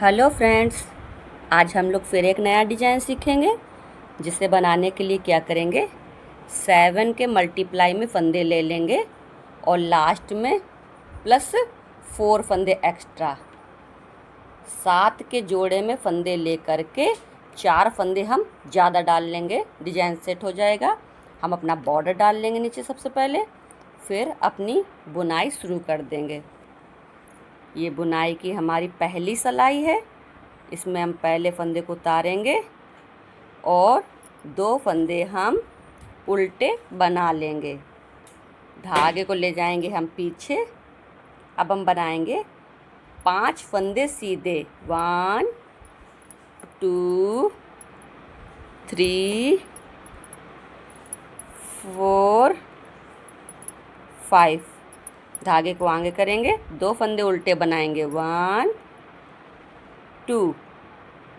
Hello friends, आज हम लोग फिर एक नया डिज़ाइन सीखेंगे। जिसे बनाने के लिए क्या करेंगे, 7 के मल्टीप्लाई में फंदे ले लेंगे और लास्ट में +4 फंदे एक्स्ट्रा, 7 के जोड़े में फंदे ले करके 4 फंदे हम ज़्यादा डाल लेंगे। डिज़ाइन सेट हो जाएगा। हम अपना बॉर्डर डाल लेंगे नीचे सबसे पहले, फिर अपनी बुनाई शुरू कर देंगे। ये बुनाई की हमारी पहली सिलाई है। इसमें हम पहले फंदे को उतारेंगे और 2 फंदे हम उल्टे बना लेंगे। धागे को ले जाएंगे हम पीछे। अब हम बनाएंगे 5 फंदे सीधे। 1 2 3 4 5। धागे को आगे करेंगे, 2 फंदे उल्टे बनाएंगे। 1 2।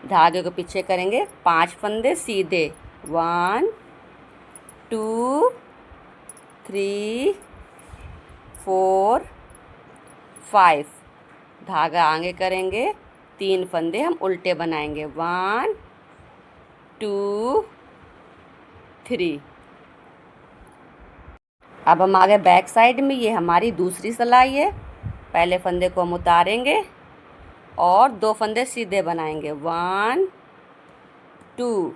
धागे को पीछे करेंगे, 5 फंदे सीधे। 1 2 3 4 5। धागा आगे करेंगे, 3 फंदे हम उल्टे बनाएंगे। 1 2 3। अब हम आगे बैक साइड में, ये हमारी दूसरी सिलाई है। पहले फंदे को हम उतारेंगे और 2 फंदे सीधे बनाएंगे। 1 2।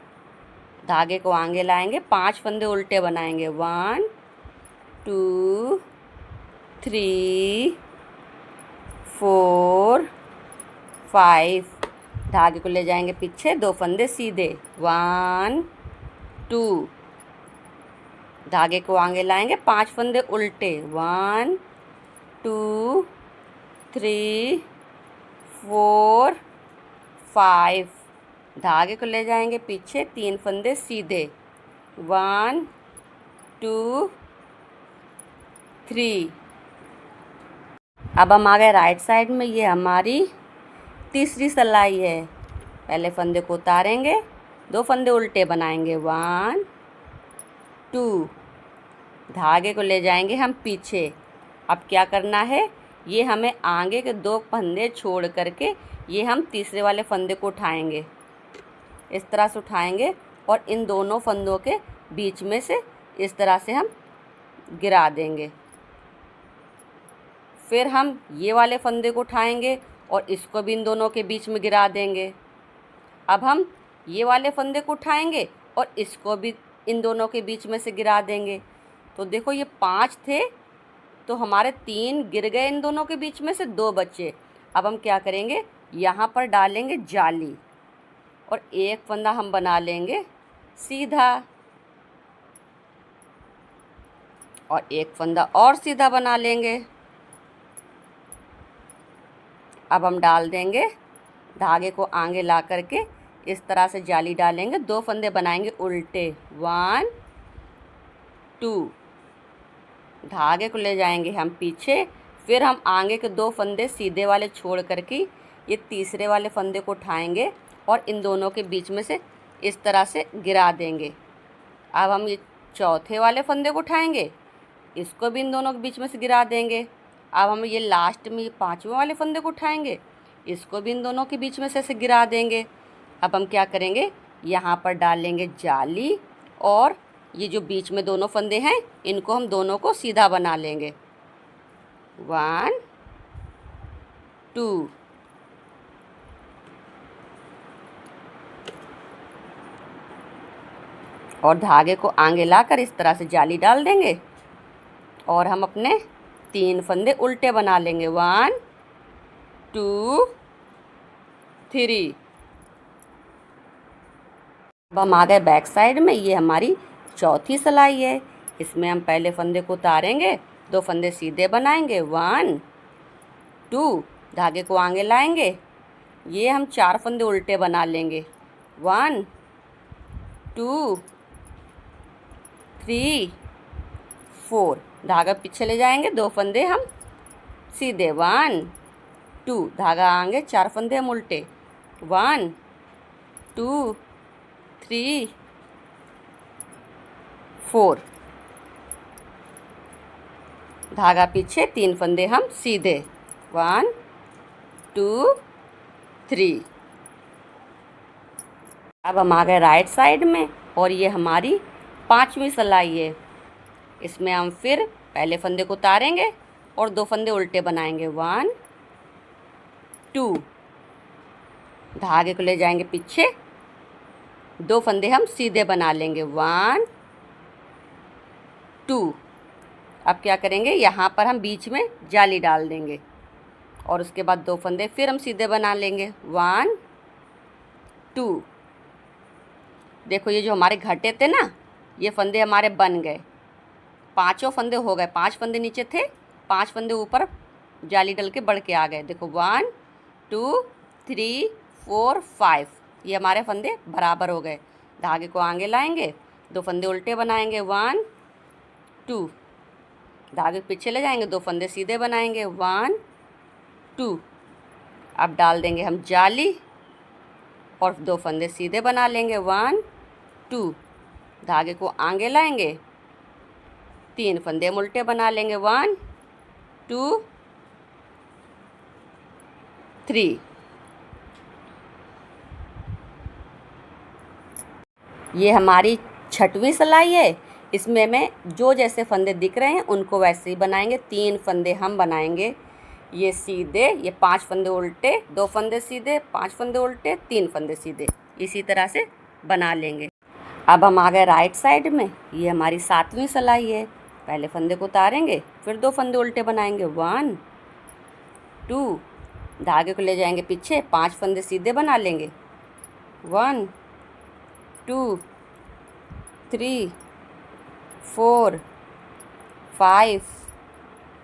धागे को आगे लाएंगे, 5 फंदे उल्टे बनाएंगे। 1 2 3 4 5। धागे को ले जाएंगे पीछे, 2 फंदे सीधे। 1 2। धागे को आगे लाएंगे, 5 फंदे उल्टे। 1 2 3 4 5। धागे को ले जाएंगे पीछे, 3 फंदे सीधे। 1 2 3। अब हम आ गए राइट साइड में, ये हमारी तीसरी सिलाई है। पहले फंदे को उतारेंगे, 2 फंदे उल्टे बनाएंगे। 1 2। धागे को ले जाएंगे हम पीछे। अब क्या करना है, ये हमें आगे के 2 फंदे छोड़ करके ये हम तीसरे वाले फंदे को उठाएंगे। इस तरह से उठाएंगे और इन दोनों फंदों के बीच में से इस तरह से हम गिरा देंगे। फिर हम ये वाले फंदे को उठाएंगे और इसको भी इन दोनों के बीच में गिरा देंगे। अब हम ये वाले फंदे को उठाएंगे और इसको भी इन दोनों के बीच में से गिरा देंगे। तो देखो, ये 5 थे तो हमारे 3 गिर गए, इन दोनों के बीच में से 2 बचे। अब हम क्या करेंगे, यहाँ पर डालेंगे जाली और एक फंदा हम बना लेंगे सीधा और एक फंदा और सीधा बना लेंगे। अब हम डाल देंगे, धागे को आगे ला करके इस तरह से जाली डालेंगे, 2 फंदे बनाएंगे उल्टे। 1 2। धागे को ले जाएंगे हम पीछे। फिर हम आगे के 2 फंदे सीधे वाले छोड़ करके ये तीसरे वाले फंदे को उठाएंगे और इन दोनों के बीच में से इस तरह से गिरा देंगे। अब हम ये चौथे वाले फंदे को उठाएंगे, इसको भी इन दोनों के बीच में से गिरा देंगे। अब हम ये लास्ट में ये 5वें वाले फंदे को उठाएंगे, इसको भी इन दोनों के बीच में से ऐसे गिरा देंगे। अब हम क्या करेंगे, यहाँ पर डालेंगे जाली और ये जो बीच में दोनों फंदे हैं इनको हम दोनों को सीधा बना लेंगे। 1 2। और धागे को आगे लाकर इस तरह से जाली डाल देंगे और हम अपने 3 फंदे उल्टे बना लेंगे। 1 2 3। अब हम आ गए बैक साइड में, ये हमारी चौथी सिलाई है। इसमें हम पहले फंदे को उतारेंगे, 2 फंदे सीधे बनाएंगे। 1 2। धागे को आगे लाएंगे, ये हम 4 फंदे उल्टे बना लेंगे। 1 2 3 4। धागा पीछे ले जाएंगे, 2 फंदे हम सीधे। 1 2। धागा आगे, 4 फंदे हम उल्टे। 1 2 3 4। धागा पीछे, 3 फंदे हम सीधे। 1 2 3। अब हम आ गए राइट साइड में और ये हमारी 5वीं सिलाई है। इसमें हम फिर पहले फंदे को उतारेंगे और 2 फंदे उल्टे बनाएंगे। 1 2, धागे को ले जाएंगे पीछे, 2 फंदे हम सीधे बना लेंगे। 1 2। अब क्या करेंगे, यहाँ पर हम बीच में जाली डाल देंगे और उसके बाद 2 फंदे फिर हम सीधे बना लेंगे। 1 2। देखो ये जो हमारे घटे थे ना, ये फंदे हमारे बन गए, 5 फंदे हो गए। 5 फंदे नीचे थे, 5 फंदे ऊपर जाली डल के बढ़ के आ गए। देखो 1 2 3 4 5, ये हमारे फंदे बराबर हो गए। धागे को आगे लाएंगे, 2 फंदे उल्टे बनाएंगे। 1 2, धागे पीछे ले जाएंगे, 2 फंदे सीधे बनाएंगे। 1 2। अब डाल देंगे हम जाली और 2 फंदे सीधे बना लेंगे। 1 2, धागे को आगे लाएंगे, 3 फंदे हम उल्टे बना लेंगे। 1 2 3। ये हमारी 6वीं सिलाई है। इसमें हमें जो जैसे फंदे दिख रहे हैं उनको वैसे ही बनाएंगे। 3 फंदे हम बनाएंगे ये सीधे, ये 5 फंदे उल्टे, 2 फंदे सीधे, 5 फंदे उल्टे, 3 फंदे सीधे, इसी तरह से बना लेंगे। अब हम आ गए राइट साइड में। ये हमारी 7वीं सिलाई है। पहले फंदे को उतारेंगे, फिर 2 फंदे उल्टे बनाएंगे। 1 2, धागे को ले जाएंगे पीछे, 5 फंदे सीधे बना लेंगे। 1 2 3 4 5,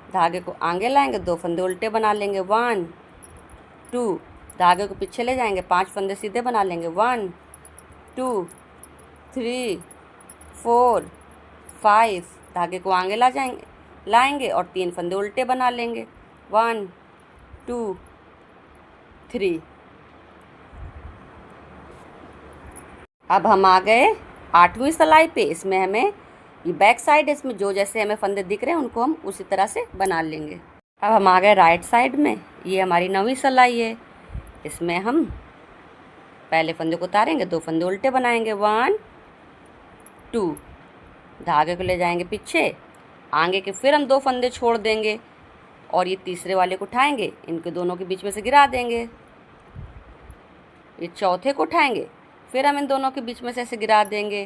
धागे को आगे लाएंगे, 2 फंदे उल्टे बना लेंगे। 1 2, धागे को पीछे ले जाएंगे, 5 फंदे सीधे बना लेंगे। 1 2 3 4 5, धागे को आगे लाएंगे और 3 फंदे उल्टे बना लेंगे। 1 2 3। अब हम आ गए 8वीं सिलाई पे। इसमें हमें ये बैक साइड है, इसमें जो जैसे हमें फंदे दिख रहे हैं उनको हम उसी तरह से बना लेंगे। अब हम आ गए राइट साइड में। ये हमारी 9वीं सिलाई है। इसमें हम पहले फंदे को उतारेंगे, 2 फंदे उल्टे बनाएंगे। 1 2, धागे को ले जाएंगे पीछे, आगे के फिर हम 2 फंदे छोड़ देंगे और ये तीसरे वाले को उठाएंगे, इनके दोनों के बीच में से गिरा देंगे। ये चौथे को उठाएंगे, फिर हम इन दोनों के बीच में से ऐसे गिरा देंगे।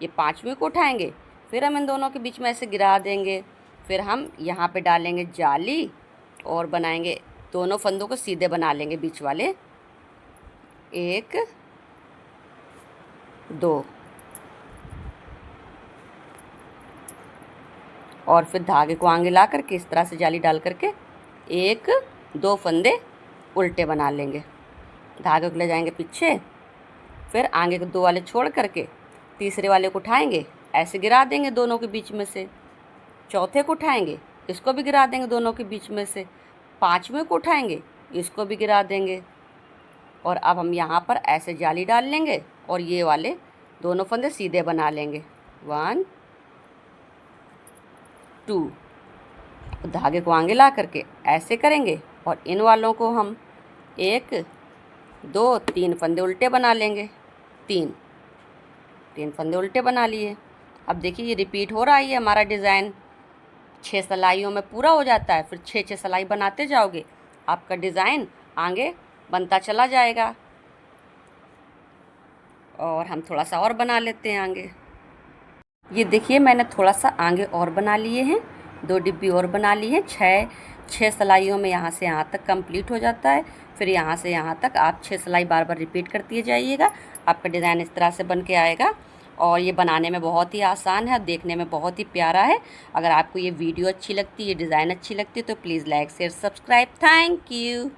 ये 5वीं को उठाएंगे, फिर हम इन दोनों के बीच में ऐसे गिरा देंगे। फिर हम यहाँ पे डालेंगे जाली और बनाएंगे, दोनों फंदों को सीधे बना लेंगे बीच वाले। 1 2, और फिर धागे को आगे ला करके इस तरह से जाली डाल करके 1 2 फंदे उल्टे बना लेंगे। धागे को ले जाएंगे पीछे, फिर आगे के 2 वाले छोड़ करके तीसरे वाले को उठाएंगे, ऐसे गिरा देंगे दोनों के बीच में से। चौथे को उठाएंगे, इसको भी गिरा देंगे दोनों के बीच में से। 5वें को उठाएंगे, इसको भी गिरा देंगे। और अब हम यहाँ पर ऐसे जाली डाल लेंगे और ये वाले दोनों फंदे सीधे बना लेंगे। 1 2, धागे को आगे ला करके ऐसे करेंगे और इन वालों को हम 1 2 3 फंदे उल्टे बना लेंगे। 3 फंदे उल्टे बना लिए। अब देखिए ये रिपीट हो रहा है, ये हमारा डिज़ाइन 6 सिलाइयों में पूरा हो जाता है। फिर 6 सिलाई बनाते जाओगे, आपका डिज़ाइन आगे बनता चला जाएगा। और हम थोड़ा सा और बना लेते हैं आगे। ये देखिए मैंने थोड़ा सा आगे और बना लिए हैं, 2 डिब्बी और बना ली हैं। 6 सिलाइयों में यहाँ से यहाँ तक कंप्लीट हो जाता है। फिर यहाँ से यहाँ तक आप 6 सिलाई बार बार रिपीट करती जाइएगा, आपका डिज़ाइन इस तरह से बन के आएगा। और ये बनाने में बहुत ही आसान है और देखने में बहुत ही प्यारा है। अगर आपको ये वीडियो अच्छी लगती है, ये डिज़ाइन अच्छी लगती है तो please like share subscribe. Thank you.